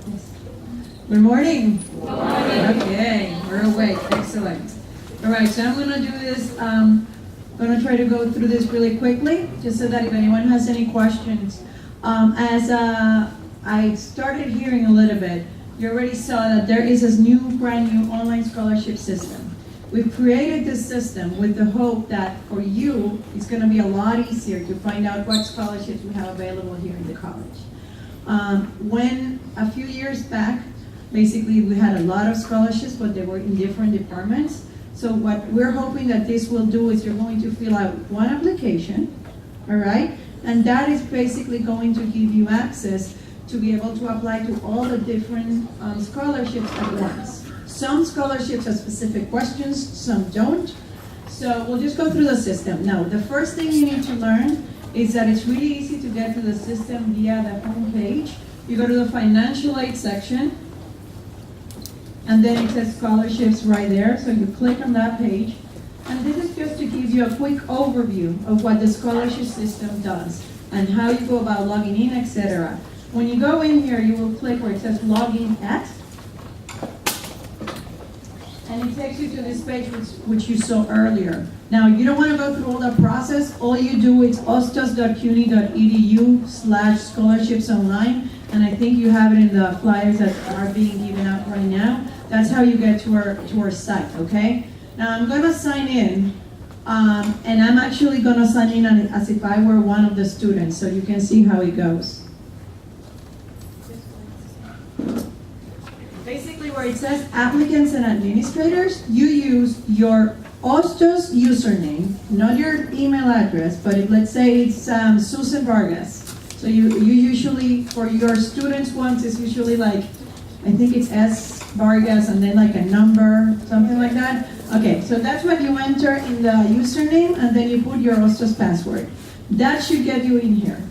Good morning. Good morning. Okay, we're awake. Excellent. All right, so I'm going to do this. Going to try to go through this really quickly, just so that if anyone has any questions. As I started hearing a little bit, you already saw that there is this brand new online scholarship system. We've created this system with the hope that for you, it's going to be a lot easier to find out what scholarships we have available here in the college. When a few years back, basically we had a lot of scholarships, but they were in different departments. So what we're hoping that this will do is you're going to fill out one application, all right? And that is basically going to give you access to be able to apply to all the different scholarships at once. Some scholarships have specific questions, some don't. So we'll just go through the system. Now, the first thing you need to learn is that it's really easy to get to the system via the home page. You go to the financial aid section, and then it says scholarships right there. So you click on that page. And this is just to give you a quick overview of what the scholarship system does and how you go about logging in, etc. When you go in here, you will click where it says login at. And it takes you to this page which you saw earlier. Now, you don't want to go through all the process. All you do is ostos.cuny.edu/scholarships-online. And I think you have it in the flyers that are being given out right now. That's how you get to our site, okay? Now I'm gonna sign in, and I'm actually gonna sign in as if I were one of the students, so you can see how it goes. Basically where it says applicants and administrators, you use your Ostos username, not your email address, but let's say it's Susan Vargas. So you usually, for your students ones, it's usually like, I think it's S Vargas and then like a number, something like that. Okay, so that's what you enter in the username, and then you put your Ostos password. That should get you in here.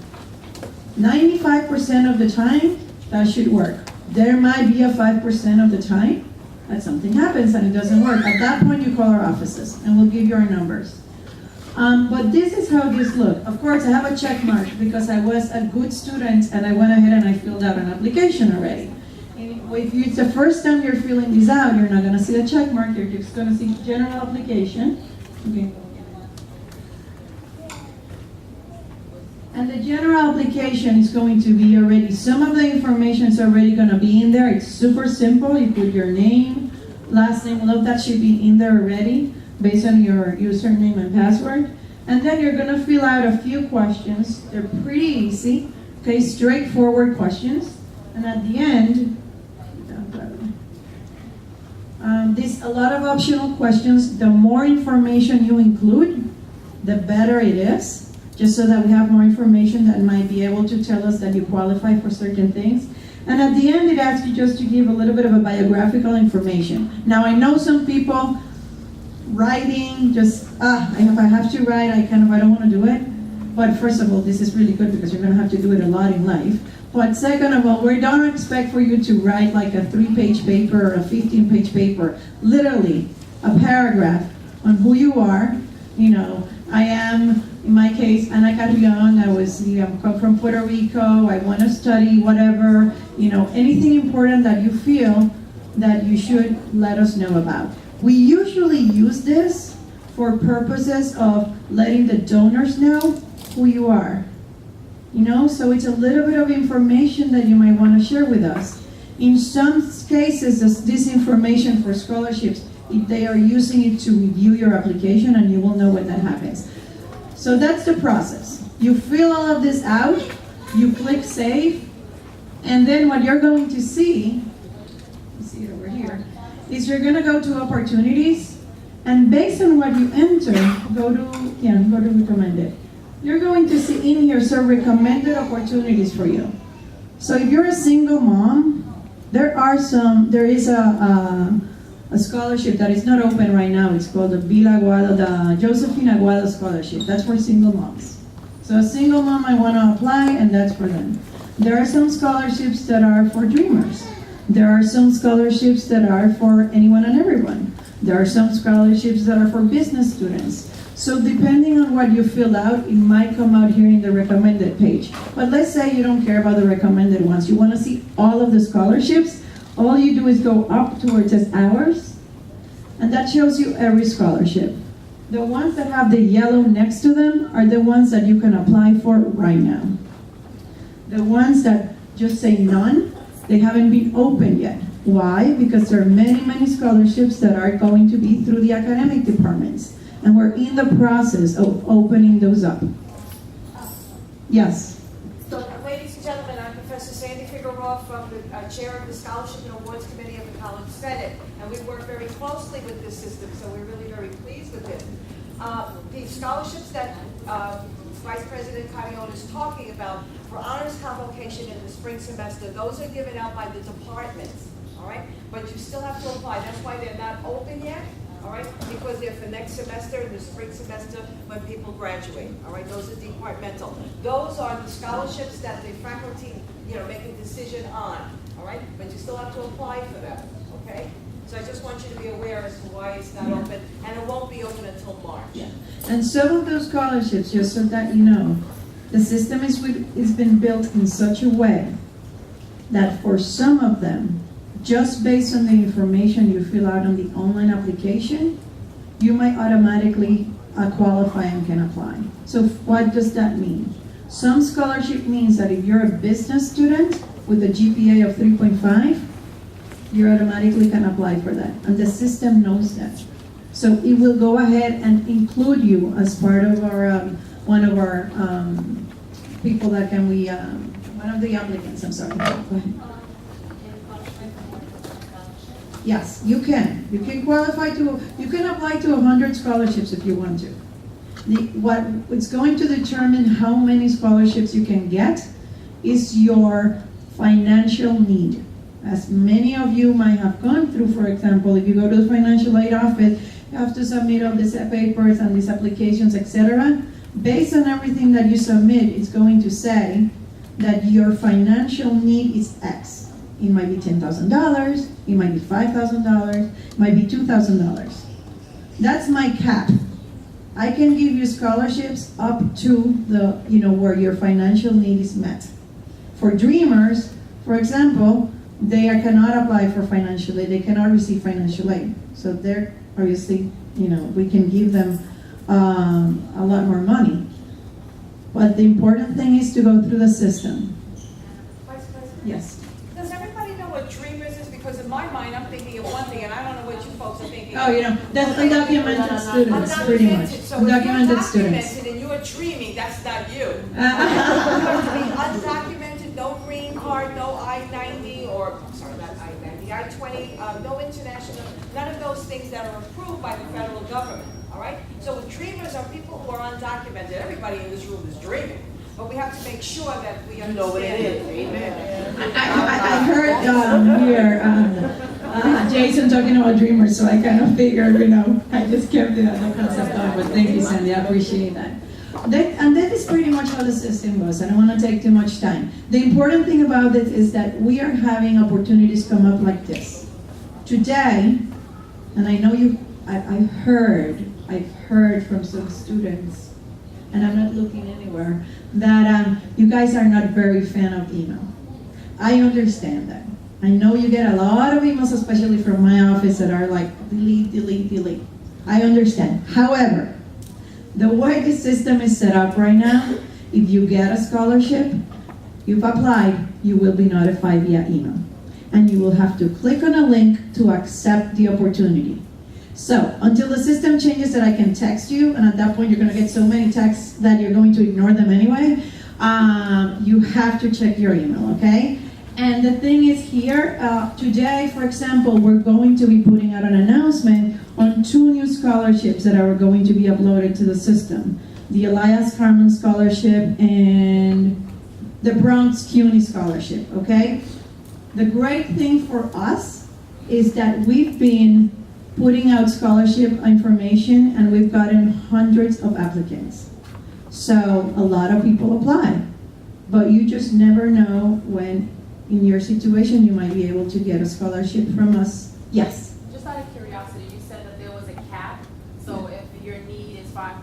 95% of the time, that should work. There might be a 5% of the time that something happens and it doesn't work. At that point, you call our offices, and we'll give you our numbers. But this is how this looks. Of course, I have a check mark because I was a good student and I went ahead and I filled out an application already. If it's the first time you're filling this out, you're not going to see the check mark. You're just going to see general application. Okay. And the general application is going to be already, some of the information is already going to be in there. It's super simple. You put your name, last name, all of that should be in there already based on your username and password. And then you're going to fill out a few questions. They're pretty easy, okay, straightforward questions. And at the end, a lot of optional questions. The more information you include, the better it is, just so that we have more information that might be able to tell us that you qualify for certain things. And at the end, it asks you just to give a little bit of a biographical information. Now, I know some people writing just, if I have to write, I don't want to do it. But first of all, this is really good because you're going to have to do it a lot in life. But second of all, we don't expect for you to write like a 3-page paper or a 15-page paper. Literally, a paragraph on who you are. You know, I am, in my case, Ana Carrion. I come from Puerto Rico. I want to study whatever. You know, anything important that you feel that you should let us know about. We usually use this for purposes of letting the donors know who you are. You know, so it's a little bit of information that you might want to share with us. In some cases, this information for scholarships, they are using it to review your application, and you will know when that happens. So that's the process. You fill all of this out, you click save, and then what you're going to see, you see it over here, is you're going to go to opportunities, and based on what you enter, go to recommended. You're going to see in here some recommended opportunities for you. So if you're a single mom, there is a scholarship that is not open right now. It's called the Josephine Aguado Scholarship. That's for single moms. So a single mom might want to apply, and that's for them. There are some scholarships that are for dreamers. There are some scholarships that are for anyone and everyone. There are some scholarships that are for business students. So depending on what you fill out, it might come out here in the recommended page. But let's say you don't care about the recommended ones. You want to see all of the scholarships. All you do is go up to where it says hours, and that shows you every scholarship. The ones that have the yellow next to them are the ones that you can apply for right now. The ones that just say none, they haven't been opened yet. Why? Because there are many, many scholarships that are going to be through the academic departments. And we're in the process of opening those up. Yes? So, ladies and gentlemen, I'm Professor Sandy Figueroa from the Chair of the Scholarship and Awards Committee of the College Senate. And we work very closely with this system, so we're really very pleased with it. The scholarships that Vice President Carrion is talking about for honors convocation in the spring semester, those are given out by the departments, all right? But you still have to apply. That's why they're not open yet. All right, because they're for next semester and the spring semester when people graduate. All right, those are departmental. Those are the scholarships that the faculty, make a decision on. All right, but you still have to apply for them. Okay, so I just want you to be aware as to why it's not open, and it won't be open until March. Yeah, and some of those scholarships, just so that you know, the system is been built in such a way that for some of them, just based on the information you fill out on the online application, you might automatically qualify and can apply. So what does that mean? Some scholarship means that if you're a business student with a GPA of 3.5, you automatically can apply for that. And the system knows that. So it will go ahead and include you as part of our, one of our people that can one of the applicants, I'm sorry. Go ahead. Yes, you can. You can qualify you can apply to 100 scholarships if you want to. What's going to determine how many scholarships you can get is your financial need. As many of you might have gone through, for example, if you go to the financial aid office, you have to submit all these papers and these applications, etc. Based on everything that you submit, it's going to say that your financial need is X. It might be $10,000, it might be $5,000, it might be $2,000. That's my cap. I can give you scholarships up to the, where your financial need is met. For Dreamers, for example, they cannot apply for financial aid, they cannot receive financial aid. So they're obviously, we can give them a lot more money. But the important thing is to go through the system. Vice President? Yes. Does everybody know what Dreamers is? Because in my mind, I'm thinking of one thing, and I don't know what you folks are thinking. Oh, that's undocumented students, pretty much. So Undocumented if students. you're documented and you're dreaming, that's not you. You have to be undocumented, no green card, no I-90, or, sorry, not I-90, I-20, no international, none of those things that are approved by the federal government, all right? So Dreamers are people who are undocumented. Everybody in this room is dreaming. But we have to make sure that we understand. You know what it is. Amen. I heard here Jason talking about Dreamers, so I kind of figured, I just kept the concept on. But thank you, Sandy, I appreciate that. And that is pretty much how the system goes. I don't want to take too much time. The important thing about it is that we are having opportunities come up like this. Today, and I know I've heard from some students, and I'm not looking anywhere, that you guys are not very fan of email. I understand that. I know you get a lot of emails, especially from my office, that are like, delete, delete, delete. I understand. However, the way the system is set up right now, if you get a scholarship, you've applied, you will be notified via email. And you will have to click on a link to accept the opportunity. So, until the system changes that I can text you, and at that point you're going to get so many texts that you're going to ignore them anyway, you have to check your email, okay? And the thing is here, today, for example, we're going to be putting out an announcement on 2 new scholarships that are going to be uploaded to the system. The Elias Carmen Scholarship and the Bronx CUNY Scholarship, okay? The great thing for us is that we've been putting out scholarship information and we've gotten hundreds of applicants. So a lot of people apply, but you just never know when in your situation you might be able to get a scholarship from us. Yes? Just out of curiosity, you said that there was a cap, so if your need is $5,000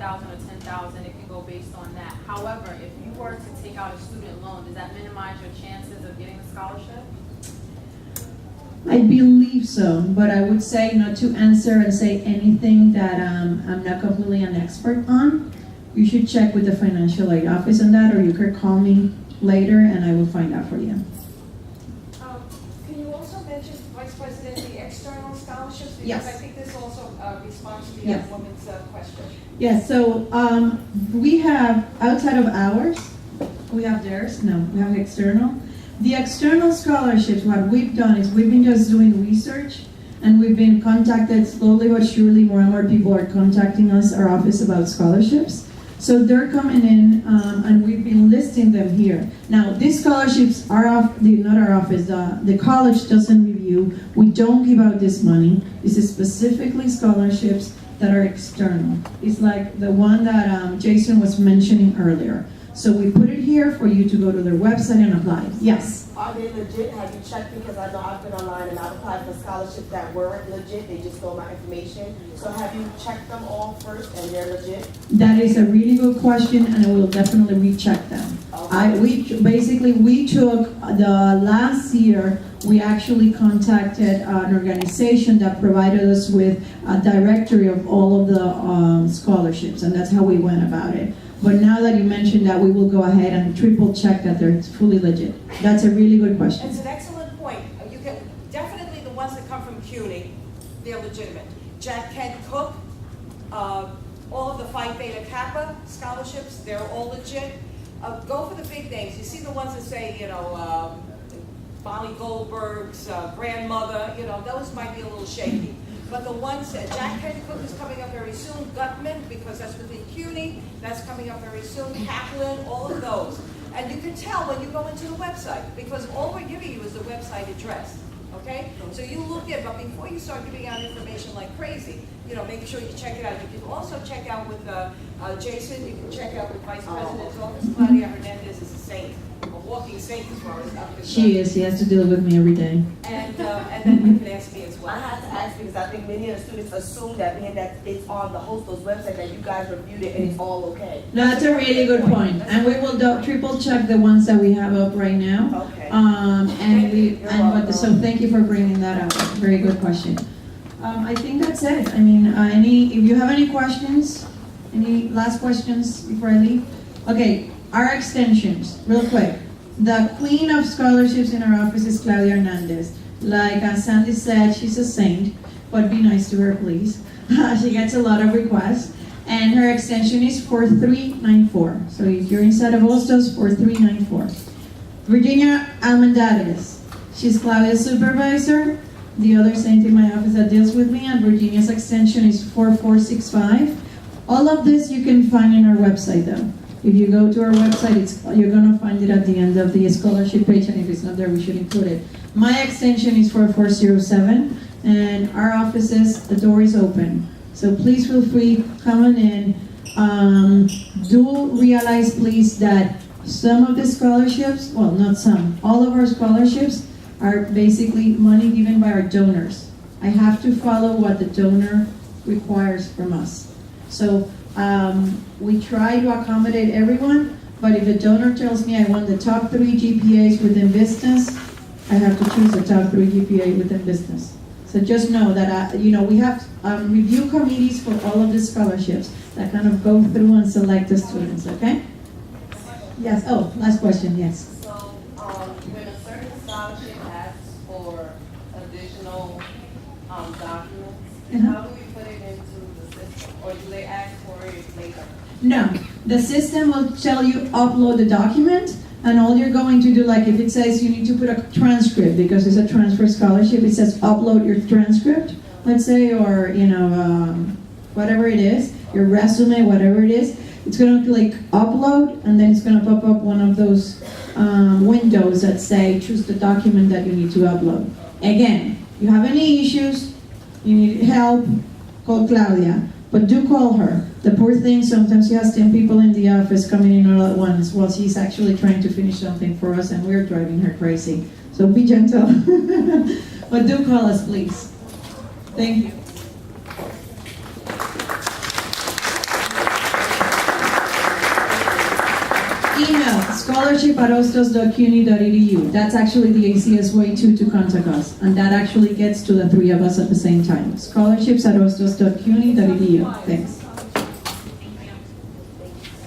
$30,000, it can go based on that. However, if you were to take out a student loan, does that minimize your chances of getting a scholarship? I believe so, but I would say not to answer and say anything that I'm not completely an expert on. You should check with the financial aid office on that, or you could call me later and I will find out for you. Can you also mention, Vice President, the external scholarships? Yes. Because I think this also responds to the Yes. young woman's question. Yes, so we have, outside of ours, we have theirs, no, we have external. The external scholarships, what we've done is we've been just doing research, and we've been contacted slowly but surely, more and more people are contacting us, our office, about scholarships. So they're coming in, and we've been listing them here. Now, these scholarships are not our office, the college doesn't review, we don't give out this money. This is specifically scholarships that are external. It's like the one that Jason was mentioning earlier. So we put it here for you to go to their website and apply. Yes? Are they legit? Have you checked? Because I know I've been online and I've applied for scholarships that weren't legit. They just stole my information. So have you checked them all first and they're legit? That is a really good question, and I will definitely recheck them. Okay. We took the last year, we actually contacted an organization that provided us with a directory of all of the scholarships, and that's how we went about it. But now that you mentioned that, we will go ahead and triple check that they're fully legit. That's a really good question. It's an excellent point. You can, definitely the ones that come from CUNY, they're legitimate. Jack Kent Cook, all of the Phi Beta Kappa scholarships, they're all legit. Go for the big names. You see the ones that say, Molly Goldberg's grandmother, those might be a little shaky. But the ones that Jack Kent Cook is coming up very soon, Gutman, because that's within CUNY, that's coming up very soon, Kaplan, all of those. And you can tell when you go into the website, because all we're giving you is the website address, okay? So you look at, but before you start giving out information like crazy, make sure you check it out. You can also check out with Jason, you can check out with Vice President's office. Claudia Hernandez is a saint, a walking saint as far as up She is, he has to deal with me every day. And then you can ask me as well. I have to ask because I think many of the students assume that being that it's on the host's website that you guys reviewed it and it's all okay. No, that's a really good point, and we will triple check the ones that we have up right now. Okay. So thank you for bringing that up. Very good question. I think that's it. I mean, if you have any questions, any last questions before I leave? Okay, our extensions, real quick. The queen of scholarships in our office is Claudia Hernandez. Like Sandy said, she's a saint, but be nice to her, please. She gets a lot of requests. And her extension is 4394. So if you're inside of Hostos, 4394. Virginia Almendares. She's Claudia's supervisor. The other saint in my office that deals with me, and Virginia's extension is 4465. All of this you can find in our website though. If you go to our website, you're going to find it at the end of the scholarship page, and if it's not there, we should include it. My extension is 4407, and our offices, the door is open. So please feel free, come on in. Do realize, please, that some of the scholarships, well, not some, all of our scholarships are basically money given by our donors. I have to follow what the donor requires from us. So we try to accommodate everyone, but if a donor tells me I want the top 3 GPAs within business, I have to choose the top 3 GPA within business. So just know that, we have review committees for all of the scholarships that kind of go through and select the students, okay? Yes, last question, yes. So, when a certain scholarship asks for additional documents, how do we put it into the system? Or do they ask for it later? No, the system will tell you upload the document, and all you're going to do, like if it says you need to put a transcript because it's a transfer scholarship, it says upload your transcript, let's say, or whatever it is, your resume, whatever it is. It's going to click upload, and then it's going to pop up one of those windows that say choose the document that you need to upload. Again, you have any issues, you need help, call Claudia, but do call her. The poor thing, sometimes she has 10 people in the office coming in all at once while she's actually trying to finish something for us, and we're driving her crazy. So be gentle, but do call us, please. Thank you. scholarship@ostos.cuny.edu. That's actually the easiest way to contact us, and that actually gets to the three of us at the same time. Scholarships@ostos.cuny.edu. Thanks.